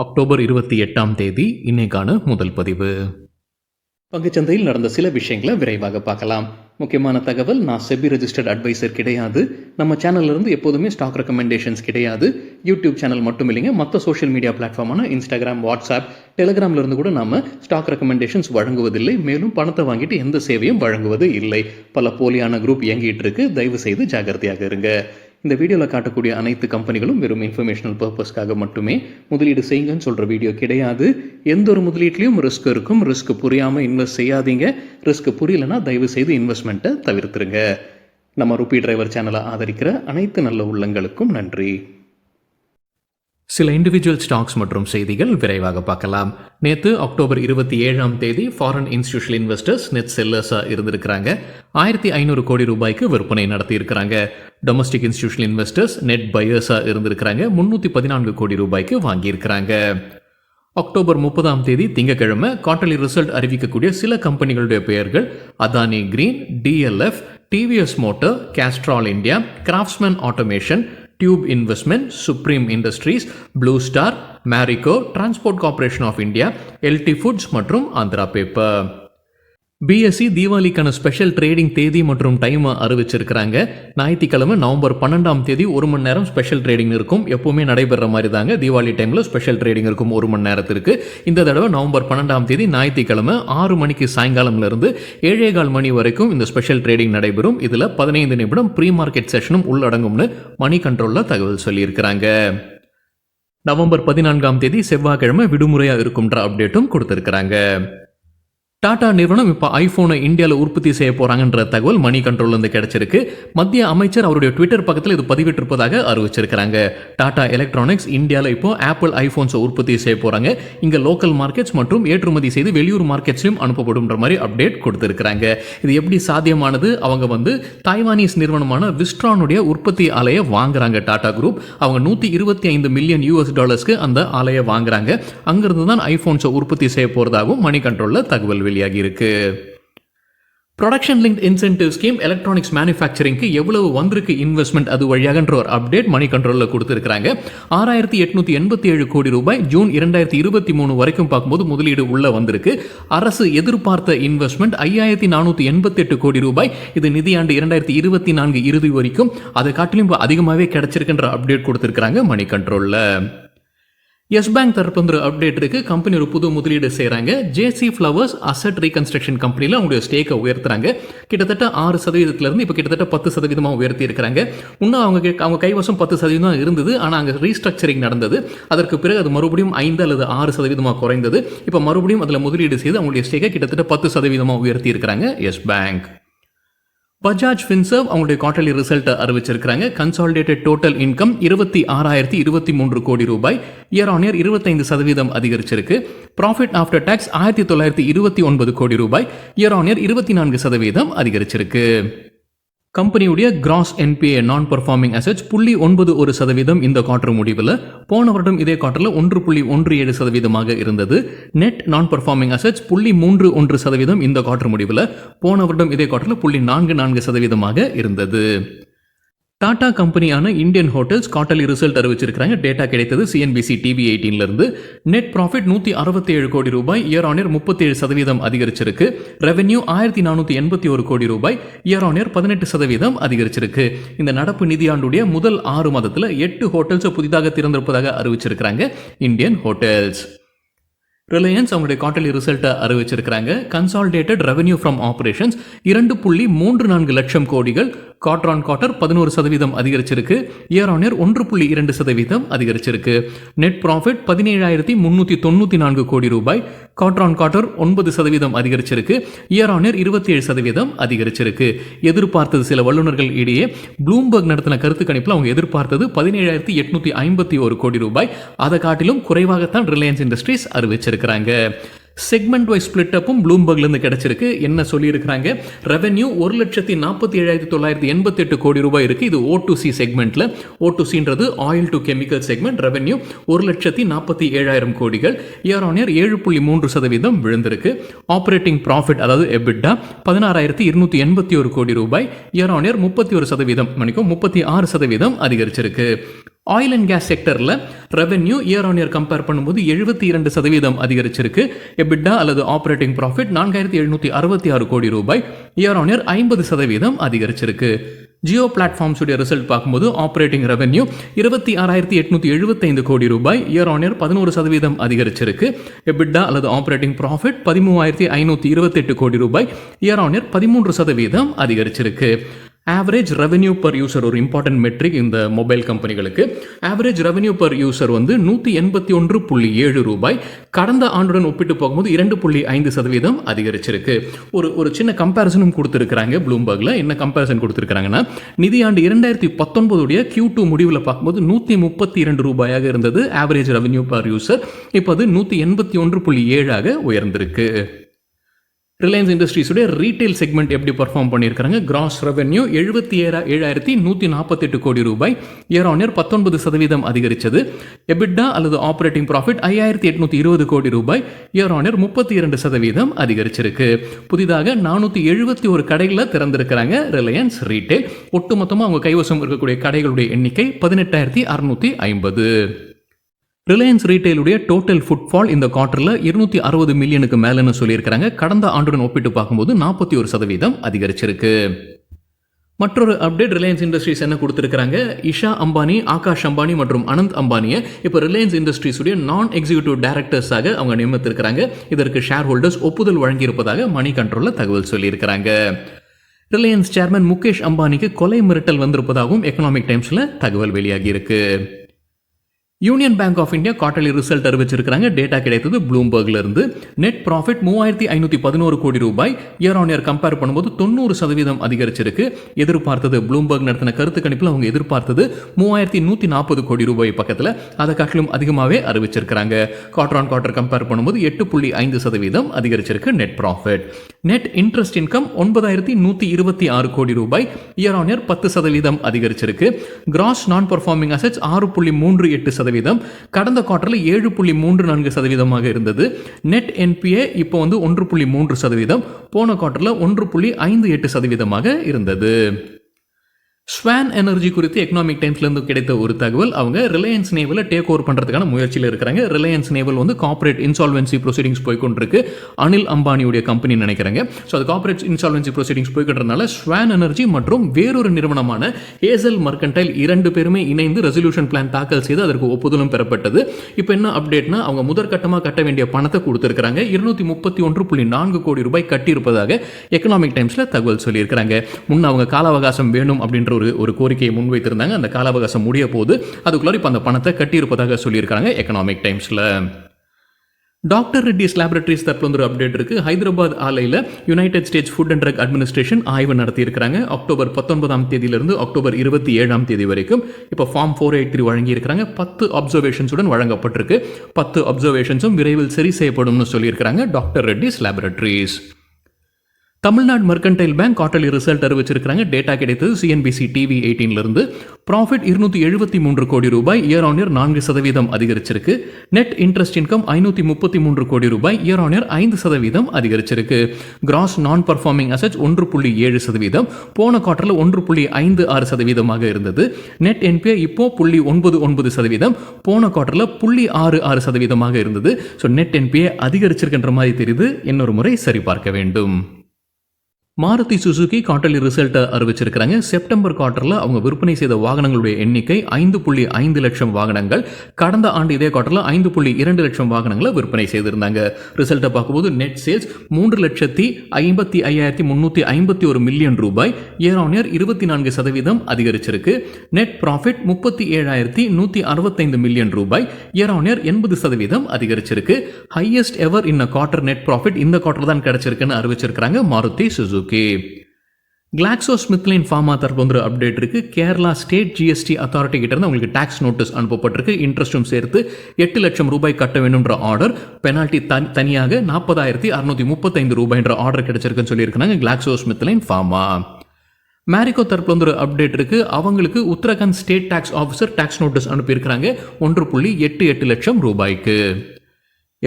October 28 இன்னைக்கான முதல் பதிவு. பங்குச்சந்தையில் நடந்த சில விஷயங்களை விரைவாக பார்க்கலாம். முக்கியமான தகவல், நான் செபி ரெஜிஸ்டர்ட் அட்வைசர் கிடையாது. நம்ம சேனல்ல இருந்து எப்போதுமே ஸ்டாக் ரெக்கமெண்டேஷன்ஸ் கிடையாது. யூடியூப் சேனல் மட்டும் இல்லைங்க, மற்ற சோஷியல் மீடியா பிளாட்ஃபார்மான இன்ஸ்டாகிராம், வாட்ஸ்அப், டெலிகிராம்ல இருந்து கூட நாம ஸ்டாக் ரெக்கமெண்டேஷன்ஸ் வழங்குவதில்லை. மேலும் பணத்தை வாங்கிட்டு எந்த சேவையும் வழங்குவது இல்லை. பல போலியான குரூப் இயங்கிட்டு இருக்கு. தயவு செய்து ஜாகிரதையாக இருங்க. இந்த வீடியோவில் காட்டக்கூடிய அனைத்து கம்பெனிகளும் வெறும் இன்ஃபர்மேஷனல் பர்பஸ்க்காக மட்டுமே முதலீடு செய்யுங்கன்னு சொல்கிற வீடியோ கிடையாது. எந்த ஒரு முதலீட்லையும் ரிஸ்க் இருக்கும். ரிஸ்க் புரியாமல் இன்வெஸ்ட் செய்யாதீங்க. ரிஸ்க் புரியலன்னா தயவு செய்து இன்வெஸ்ட்மெண்ட்டை தவிர்த்துருங்க. நம்ம ருபி டிரைவர் சேனலை ஆதரிக்கிற அனைத்து நல்ல உள்ளங்களுக்கும் நன்றி. சில இண்டிவிஜுவல் ஸ்டாக்ஸ் மற்றும் செய்திகள் விரைவாக பார்க்கலாம். நேற்று October 27 foreign institutional investors net செல்லர்ஸாக இருந்திருக்கிறாங்க. 1500 கோடி ரூபாய்க்கு விற்பனை நடத்தியிருக்கிறாங்க. டொமஸ்டிக் இன்ஸ்டிடியூஷனல் இன்வெஸ்டர்ஸ் நெட் பையர்ஸாக இருந்திருக்கிறாங்க. 314 கோடி ரூபாய்க்கு வாங்கியிருக்கிறாங்க. அக்டோபர் 30 திங்கட்கிழமை குவார்ட்டர்லி ரிசல்ட் அறிவிக்கக்கூடிய சில கம்பெனிகளுடைய பெயர்கள்: Adani green, DLF, TVS motor, Castrol India, craftsman automation, tube investment, supreme industries, blue star, Marico, transport corporation of India, LT foods மற்றும் ஆந்திரா பேப்பர். பிஎஸ்சி தீபாவளிக்கான ஸ்பெஷல் ட்ரேடிங் தேதி மற்றும் டைம் அறிவிச்சிருக்கிறாங்க. ஞாயிற்றுக்கிழமை நவம்பர் 12 1 மணி நேரம் ஸ்பெஷல் ட்ரேடிங் இருக்கும். எப்பவுமே நடைபெற மாதிரி தாங்க. தீபாவளி டைமில் ஸ்பெஷல் ட்ரேடிங் இருக்கும் 1 மணி நேரத்திற்கு. இந்த தடவை நவம்பர் 12 ஞாயிற்றுக்கிழமை 6 மணிக்கு சாயங்காலம்லேருந்து 7:15 மணி வரைக்கும் இந்த ஸ்பெஷல் ட்ரேடிங் நடைபெறும். இதில் 15 நிமிடம் ப்ரீ மார்க்கெட் செஷனும் உள்ளடங்கும்னு மணி கண்ட்ரோலில் தகவல் சொல்லியிருக்கிறாங்க. நவம்பர் 14 செவ்வாய்க்கிழமை விடுமுறையாக இருக்கும்ன்ற அப்டேட்டும் கொடுத்துருக்கிறாங்க. டாடா நிறுவனம் இப்போ ஐபோனை இந்தியாவில் உற்பத்தி செய்ய போறாங்கன்ற தகவல் மணி கண்ட்ரோல்லேருந்து கிடைச்சிருக்கு. மத்திய அமைச்சர் அவருடைய ட்விட்டர் பக்கத்தில் இது பதிவிட்டிருப்பதாக அறிவிச்சிருக்கிறாங்க. டாடா எலக்ட்ரானிக்ஸ் இந்தியாவில் இப்போ ஆப்பிள் ஐபோன்ஸை உற்பத்தி செய்ய போறாங்க. இங்கே லோக்கல் மார்க்கெட்ஸ் மற்றும் ஏற்றுமதி செய்து வெளியூர் மார்க்கெட்ஸ்லையும் அனுப்பப்படும் மாதிரி அப்டேட் கொடுத்திருக்கிறாங்க. இது எப்படி சாத்தியமானது? அவங்க தைவானீஸ் நிறுவனமான விஸ்ட்ரானுடைய உற்பத்தி ஆலையை வாங்குறாங்க. டாடா குரூப் அவங்க $125 மில்லியன் அந்த ஆலையை வாங்குறாங்க. அங்கிருந்து தான் ஐபோன்ஸை உற்பத்தி செய்ய போறதாகவும் மணி கண்ட்ரோல்ல தகவல் வெளியாகி இருக்கு. Production link incentive scheme electronics மேனுஃபேக்சரிங்க்கு எவ்வளவு வந்திருக்கு இன்வெஸ்ட்மெண்ட் அது வழியாகன்ற ஒரு அப்டேட் மணி கண்ட்ரோலில் கொடுத்துருக்காங்க. 6887 கோடி ரூபாய் ஜூன் 2023 வரைக்கும் பார்க்கும்போது முதலீடு உள்ள வந்திருக்கு. அரசு எதிர்பார்த்த இன்வெஸ்ட்மெண்ட் 5488 கோடி ரூபாய். இது நிதியாண்டு 2024 இறுதி வரைக்கும் அதை காட்டிலும் அதிகமாகவே கிடைச்சிருக்குன்ற அப்டேட் கொடுத்துருக்காங்க மணி கண்ட்ரோலில். எஸ் பேங்க் தரப்பு அப்டேட் இருக்கு. கம்பெனி ஒரு புது முதலீடு செய்யறாங்க. ஜேசி ஃப்ளவர்ஸ் அசெட் ரீகன்ஸ்ட்ரக்ஷன் கம்பெனியில் அவங்களுடைய ஸ்டேக்கை உயர்த்துறாங்க. கிட்டத்தட்ட 6% இப்போ கிட்டத்தட்ட 10% உயர்த்தி இருக்கிறாங்க. இன்னும் அவங்க கைவசம் 10% இருந்தது. ஆனால் அங்கே ரீஸ்ட்ரக்சரிங் நடந்தது. அதற்கு பிறகு அது மறுபடியும் 5 அல்லது 6% குறைந்தது. இப்போ மறுபடியும் அதில் முதலீடு செய்து அவங்களுடைய ஸ்டேக்கை கிட்டத்தட்ட 10% உயர்த்தி இருக்கிறாங்க எஸ் பேங்க். பஜாஜ் ஃபின்சர்வ் அவங்களுடைய குவார்ட்டர்லி ரிசல்ட் அறிவிச்சிருக்காங்க. கன்சாலிடேட்டட் டோட்டல் இன்கம் 26,023 கோடி ரூபாய், இயர் ஆன் இயர் 25% அதிகரிச்சிருக்கு. ப்ராஃபிட் ஆஃப்டர் டாக்ஸ் 1929 கோடி ரூபாய், இயர் ஆன் இயர் 24% அதிகரிச்சிருக்கு. கம்பெனியுடைய gross NPA non performing assets 0.91% இந்த குவார்டர் முடிவில். போன வருடம் இதே குவார்டரில் 1.17% இருந்தது. நெட் நான் பர்ஃபார்மிங் அசெட்ஸ் 0.31% இந்த குவார்டர் முடிவில். போன வருடம் இதே குவார்டரில் 0.44% இருந்தது. டாடா கம்பெனியான இந்தியன் ஹோட்டல்ஸ் குவார்ட்டர்லி ரிசல்ட் அறிவிச்சிருக்காங்க. டேட்டா கிடைத்தது சிஎன்பிசி டிவி 18 இருந்து. நெட் ப்ராஃபிட் 167 கோடி ரூபாய், இயர் ஆன் இயர் 37% அதிகரிச்சிருக்கு. ரெவென்யூ 1481 கோடி ரூபாய், இயர் ஆன் இயர் 18% அதிகரிச்சிருக்கு. இந்த நடப்பு நிதியாண்டுடைய முதல் 6 மாதத்தில் 8 ஹோட்டல்ஸ் புதிதாக திறந்திருப்பதாக அறிவிச்சிருக்காங்க இந்தியன் ஹோட்டல்ஸ். ரிலையன்ஸ் அவங்களுடைய குவார்ட்டர்லி ரிசல்ட்டை அறிவிச்சிருக்கிறாங்க. கன்சாலிடேட்டட் ரெவென்யூ ஃப்ரம் ஆபரேஷன்ஸ் 2.34 லட்சம் கோடிகள், குவார்டர் ஆன் குவார்டர் 11% அதிகரிச்சிருக்கு. இயர் ஆன் இயர் 1.2% அதிகரிச்சிருக்கு. நெட் ப்ராஃபிட் 17,394 கோடி ரூபாய், குவார்டர் ஆன் குவார்டர் 9% அதிகரிச்சிருக்கு. இயர் ஆன் இயர் 27% அதிகரிச்சிருக்கு. எதிர்பார்த்தது சில வல்லுநர்கள் இடையே ப்ளூம்பர்க் நடத்தின கருத்து கணிப்பில் அவங்க எதிர்பார்த்தது 17,851 கோடி ரூபாய். அதை காட்டிலும் குறைவாகத்தான் ரிலையன்ஸ் இண்டஸ்ட்ரீஸ் அறிவிச்சிருக்கிறாங்க. செக்மெண்ட் வைஸ் ஸ்பிளிட் அப்பும் ப்ளூம்பர்க்லேருந்து கிடைச்சிருக்கு. என்ன சொல்லியிருக்கிறாங்க? ரெவென்யூ 1,47,988 கோடி ரூபாய் இருக்கு. இது O2C செக்மெண்ட்ல. O2Cன்றது oil to chemical segment. Revenue 1,47,000 கோடிகள், இயர் ஆன் இயர் 7.3% விழுந்திருக்கு. ஆப்ரேட்டிங் ப்ராஃபிட் அதாவது எபிட்டா 16,281 கோடி ரூபாய், இயர் ஆன் இயர் 36% அதிகரிச்சிருக்கு. ஆயில் அண்ட் கேஸ் செக்டரில் revenue year on year compare பண்ணும்போது 72% அதிகரிச்சிருக்கு. எபிட்டா அல்லது ஆப்ரேட்டிங் ப்ராஃபிட் 4766 கோடி ரூபாய், இயர் ஆன் இயர் 50% அதிகரிச்சிருக்கு. ஜியோ பிளாட்ஃபார்ம்ஸ் உடைய ரிசல்ட் பார்க்கும்போது ஆப்ரேட்டிங் ரெவென்யூ 26,875 கோடி ரூபாய், இயர் ஆன் இயர் 11% அதிகரிச்சிருக்கு. எபிட்டா அல்லது ஆப்ரேட்டிங் ப்ராஃபிட் 13,528 கோடி ரூபாய், இயர் ஆன் இயர் 13% அதிகரிச்சிருக்கு. ஆவரேஜ் ரெவென்யூ பர் யூசர் ஒரு இம்பார்ட்டன்ட் மெட்ரிக் இந்த மொபைல் கம்பெனிகளுக்கு. ஆவரேஜ் ரெவென்யூ பர் யூசர் 181.7 ரூபாய், கடந்த ஆண்டுடன் ஒப்பிட்டு போகும்போது 2.5% அதிகரிச்சிருக்கு. ஒரு சின்ன கம்பேரிசனும் கொடுத்துருக்காங்க ப்ளூம்பர்க்ல. என்ன கம்பேரிசன் கொடுத்துருக்காங்கன்னா, நிதியாண்டு 2019 Q2 முடிவில் பார்க்கும்போது 132 ரூபாயாக இருந்தது ஆவரேஜ் ரெவென்யூ பர் யூசர். இப்போ அது 181.7 உயர்ந்திருக்கு. ரிலையன்ஸ் இண்டஸ்ட்ரீஸுடைய ரீட்டைல் செக்மெண்ட் எப்படி பர்ஃபார்ம் பண்ணியிருக்காங்க? கிராஸ் ரெவென்யூ 77,148 கோடி ரூபாய், இயர் ஆன் இயர் 19% அதிகரித்தது. எபிட்டா அல்லது ஆப்ரேட்டிங் ப்ராஃபிட் 5,820 கோடி ரூபாய், இயர் ஆன் இயர் 32% அதிகரிச்சிருக்கு. புதிதாக 471 கடைகளில் திறந்திருக்கிறாங்க ரிலையன்ஸ் ரீட்டைல். ஒட்டுமொத்தமாக அவங்க கைவசம் இருக்கக்கூடிய கடைகளுடைய எண்ணிக்கை 18,650. ரிலையன்ஸ் ரீட்டைலுடைய டோட்டல் ஃபுட்ஃபால் இந்த குவார்ட்டரில் 260 மில்லியனுக்கு மேலேன்னு சொல்லியிருக்கிறாங்க. கடந்த ஆண்டுடன் ஒப்பிட்டு பார்க்கும்போது 41% அதிகரிச்சிருக்கு. மற்றொரு அப்டேட் ரிலையன்ஸ் இண்டஸ்ட்ரீஸ் என்ன கொடுத்துருக்காங்க? இஷா அம்பானி, ஆகாஷ் அம்பானி மற்றும் அனந்த் அம்பானியை இப்போ ரிலையன்ஸ் இண்டஸ்ட்ரீஸுடைய நான் எக்ஸிக்யூட்டிவ் டைரக்டர்ஸாக அவங்க நியமித்திருக்கிறாங்க. இதற்கு ஷேர் ஹோல்டர்ஸ் ஒப்புதல் வழங்கியிருப்பதாக மணி கண்ட்ரோலில் தகவல் சொல்லியிருக்கிறாங்க. ரிலையன்ஸ் சேர்மன் முகேஷ் அம்பானிக்கு கொலை மிரட்டல் வந்திருப்பதாகவும் எக்கனாமிக் டைம்ஸில் தகவல் வெளியாகி இருக்கு. Union bank of India quarterly result அறிவிச்சிருக்காங்க. டேட்டா கிடைத்தது ப்ளூம்பர்க்ல இருந்து. நெட் ப்ராஃபிட் 3,511 கோடி ரூபாய், இயர் ஆன் இயர் கம்பேர் பண்ணும்போது 90% அதிகரிச்சிருக்கு. எதிர்பார்த்தது ப்ளூம்பர்க் நடத்தின கருத்து கணிப்பில் அவங்க எதிர்பார்த்தது 3,140 கோடி ரூபாய் பக்கத்தில், அதை காட்டிலும் அதிகமாகவே அறிவிச்சிருக்கிறாங்க. குவார்டர் ஆன் குவார்டர் கம்பேர் பண்ணும்போது 8.5% அதிகரிச்சிருக்கு net profit. Net interest income 9,126 crore ரூபாய், இயர் ஆன் இயர் 10% அதிகரிச்சிருக்கு. கிராஸ் நான் பர்ஃபார்மிங் அசெட்ஸ் 6.38%, கடந்த குவார்ட்டர்ல 7.34% இருந்தது. நெட் என்பிஏ இப்போ 1.3%, போன குவார்ட்டர்ல 1.58% இருந்தது. ஸ்வான் எனர்ஜி குறித்து எக்கனாமிக் டைம்ஸ்லேருந்து கிடைத்த ஒரு தகவல், அவங்க ரிலையன்ஸ் நேவலை டேக் ஓவர் பண்ணுறதுக்கான முயற்சியில் இருக்கிறாங்க. Reliance naval corporate insolvency proceedings போய்கொண்டிருக்கு. அனில் அம்பானியுடைய கம்பெனி நினைக்கிறாங்க. ஸோ அது கார்ப்பரேட் இன்சால்வன்சி ப்ரொசீடிங்ஸ் போய்கின்றதுனால ஸ்வான் எனர்ஜி மற்றும் வேறொரு நிறுவனமான ஹேசல் மர்கன்டைல் 2 பேருமே இணைந்து ரெசல்யூஷன் பிளான் தாக்கல் செய்து அதற்கு ஒப்புதலும் பெறப்பட்டது. இப்போ என்ன அப்டேட்னா, அவங்க முதற்கட்டமாக கட்ட வேண்டிய பணத்தை கொடுத்துருக்காங்க. 231.4 கோடி ரூபாய் கட்டியிருப்பதாக எக்கனாமிக் டைம்ஸில் தகவல் சொல்லியிருக்கிறாங்க. முன்ன அவங்க கால அவகாசம் வேணும் அப்படின்ற ஒரு கோரிக்கையை முன்வைத்திருந்தாங்க. அந்த கால அவகாசம் முடிய போது அதுக்குள்ள இப்ப அந்த பணத்தை கட்டியிருப்பதாக சொல்லியிருக்காங்க எக்கனாமிக் டைம்ஸ்ல. டாக்டர் ரெட்டிஸ் லேபரேட்டரிஸ் தரப்புல ஒரு அப்டேட் இருக்கு. ஹைதராபாத் ஆலையில் United States Food and Drug Administration ஆய்வு நடத்தியிருக்கிறாங்க. அக்டோபர் 19ஆம் தேதியிலிருந்து அக்டோபர் 27ஆம் தேதி வரைக்கும். இப்போ ஃபார்ம் 483 வழங்கியிருக்கிறாங்க. 10 அப்சர்வேஷன்ஸுடன் வழங்கப்பட்டிருக்கு. 10 அப்சர்வேஷன்ஸும் விரைவில் சரி செய்யப்படும் சொல்லியிருக்கிறாங்க Doctor Reddy's Laboratories. Tamil Nadu Mercantile Bank quarterly result அறிவிச்சிருக்காங்க. டேட்டா கிடைத்தது சிஎன்பிசி டிவி 18 இருந்து. ப்ராஃபிட் 273 கோடி ரூபாய், இயர் ஆன் இயர் 4% அதிகரிச்சிருக்கு. நெட் இன்ட்ரெஸ்ட் இன்கம் 533 கோடி ரூபாய், இயர் ஆன் இயர் 5% அதிகரிச்சிருக்கு. கிராஸ் நான் பர்ஃபார்மிங் அசெட்ஸ் 1.7%, போன குவார்டர்ல 1.56% இருந்தது. நெட் என்பிஏ இப்போ 0.99%, போன குவார்டர்ல 0.66% இருந்தது. ஸோ நெட் என்பிஏ அதிகரிச்சிருக்கின்ற மாதிரி தெரியுது. இன்னொரு முறை சரிபார்க்க வேண்டும். மாருதி சுசுகி குவார்டர்லி ரிசல்ட்டை அறிவிச்சிருக்கிறாங்க. செப்டம்பர் குவார்ட்டரில் அவங்க விற்பனை செய்த வாகனங்களுடைய எண்ணிக்கை 5.5 லட்சம் வாகனங்கள். கடந்த ஆண்டு இதே குவார்ட்டரில் 5.2 லட்சம் வாகனங்களை விற்பனை செய்திருந்தாங்க. ரிசல்ட்டை பார்க்கும்போது நெட் சேல்ஸ் 3,55,351 மில்லியன் ரூபாய், இயர் ஆன் இயர் 24% அதிகரிச்சிருக்கு. நெட் ப்ராஃபிட் 37,165 மில்லியன் ரூபாய், இயர் ஆன் இயர் 80% அதிகரிச்சிருக்கு. Highest ever in quarter net profit இந்த குவார்ட்டர் தான் கிடைச்சிருக்குன்னு அறிவிச்சிருக்காங்க மாருதி சுசுகி. கிளாக்ஸோஸ்மித்லைன் ஃபார்மா தரப்பு அப்டேட் இருக்கு. கேரளா ஸ்டேட் ஜிஎஸ்டி அத்தாரிட்டி கிட்ட இருந்து உங்களுக்கு டாக்ஸ் நோட்டீஸ் அனுப்பப்பட்டிருக்கு. இன்ட்ரெஸ்டும் சேர்த்து 8 லட்சம் ரூபாய் கட்ட வேண்டும்ன்ற ஆர்டர், பெனால்டி தனியாக 40,635 ரூபாய்ன்ற ஆர்டர் கிடைச்சிருக்குன்னு சொல்லியிருக்காங்க கிளாக்ஸோஸ்மித்லைன் ஃபார்மா. மேரிகோ தரப்புல அப்டேட் இருக்கு. அவங்களுக்கு Uttarakhand state tax officer tax notice அனுப்பியிருக்கிறாங்க 1.88 லட்சம் ரூபாய்க்கு.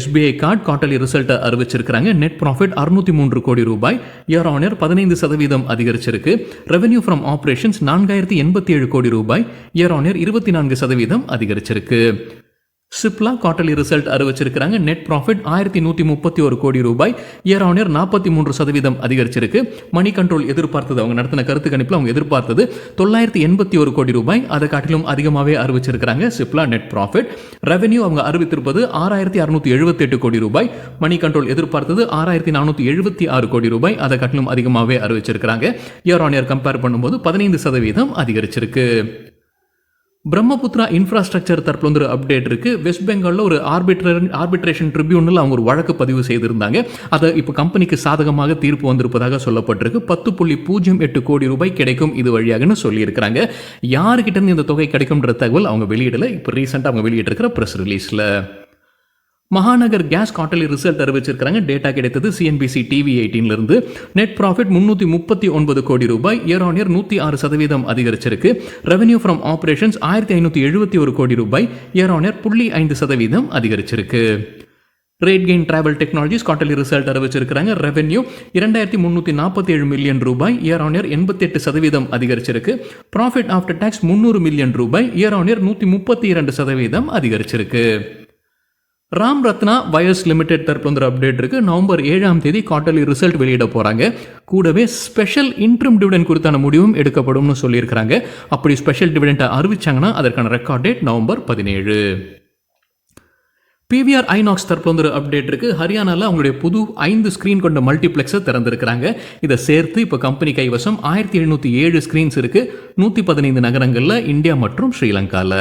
SBI கார்டு குவார்ட்டர்லி ரிசல்ட்டை அறிவிச்சிருக்கிறாங்க. நெட் ப்ராஃபிட் 603 கோடி ரூபாய், இயர் ஆன் இயர் 15% அதிகரிச்சிருக்கு. ரெவென்யூ ஃப்ரம் ஆபரேஷன்ஸ் 4087 கோடி ரூபாய், இயர் ஆன் இயர் 24% அதிகரிச்சிருக்கு. சிப்லா குவார்ட்டர்லி ரிசல்ட் அறிவிச்சிருக்கிறாங்க. நெட் ப்ராஃபிட் 1131 கோடி ரூபாய், இயர் ஆன் இயர் 43% அதிகரிச்சிருக்கு. மணி கண்ட்ரோல் எதிர்பார்த்தது, அவங்க நடத்தின கருத்து கணிப்பில் அவங்க எதிர்பார்த்தது 981 கோடி ரூபாய், அதை காட்டிலும் அதிகமாகவே அறிவிச்சிருக்கிறாங்க. Cipla net profit. ரெவென்யூ அவங்க அறிவித்திருப்பது 6678 கோடி ரூபாய், மணி கண்ட்ரோல் எதிர்பார்த்தது 6476 கோடி ரூபாய், அதை காட்டிலும் அதிகமாகவே அறிவிச்சிருக்கிறாங்க. இயர் ஆன் இயர் கம்பேர் பண்ணும்போது 15% அதிகரிச்சிருக்கு. பிரம்மபுத்திரா இன்ஃப்ராஸ்ட்ரக்சர் தரப்புல ஒரு அப்டேட் இருக்கு. வெஸ்ட் பெங்காலில் ஒரு ஆர்பிட்ரேஷன் ட்ரிபியூனல் அவங்க ஒரு வழக்கு பதிவு செய்திருந்தாங்க. அதை இப்போ கம்பெனிக்கு சாதகமாக தீர்ப்பு வந்திருப்பதாக சொல்லப்பட்டிருக்கு. 10.08 கோடி ரூபாய் கிடைக்கும் இது வழியாகன்னு சொல்லியிருக்கிறாங்க. யாருக்கிட்ட இருந்து இந்த தொகை கிடைக்கும்ன்ற தகவல் அவங்க வெளியிடல. இப்போ ரீசெண்டாக அவங்க வெளியிட்டிருக்கிற ப்ரெஸ் ரிலீஸில். மகாநகர் கேஸ் குவார்ட்டர்லி ரிசல்ட் அறிவிச்சிருக்கிறாங்க. டேட்டா கிடைத்தது CNBC TV 18 இருந்து. நெட் ப்ராஃபிட் 339 கோடி ரூபாய், இயர் ஆன் இயர் 106% அதிகரிச்சிருக்கு. ரெவென்யூ ஃப்ரம் ஆபரேஷன்ஸ் 1571 கோடி ரூபாய், இயர் ஆன் இயர் 0.5% அதிகரிச்சிருக்கு. Rate gain travel technologies quarterly result அறிவிச்சிருக்கிறாங்க. ரெவென்யூ 2347 மில்லியன் ரூபாய், இயர் ஆன் இயர் 88% அதிகரிச்சிருக்கு. ப்ராஃபிட் ஆஃப்டர் டாக்ஸ் 300 மில்லியன் ரூபாய், இயர் ஆன் இயர் 132% அதிகரிச்சிருக்கு. ராம் ரத்னா வயர்ஸ் லிமிடெட் தரப்புல ஒரு அப்டேட் இருக்கு. நவம்பர் 7ஆம் தேதி குவார்ட்டர்லி ரிசல்ட் வெளியிட போறாங்க. கூடவே ஸ்பெஷல் இன்ட்ரிம் டிவிடெண்ட் குறித்தான முடிவும் எடுக்கப்படும்னு சொல்லியிருக்கிறாங்க. அப்படி ஸ்பெஷல் டிவிடெண்டை அறிவிச்சாங்கன்னா அதற்கான record date November 17. PVR INOX தரப்புல ஒரு அப்டேட் இருக்கு. ஹரியானாவில் அவங்களுடைய புது 5 ஸ்கிரீன் கொண்ட மல்டிப்ளெக்ஸை திறந்திருக்கிறாங்க. இதை சேர்த்து இப்போ கம்பெனி கைவசம் 1707 ஸ்கிரீன்ஸ் இருக்கு. 115 நகரங்களில், இந்தியா மற்றும் ஸ்ரீலங்காவில்.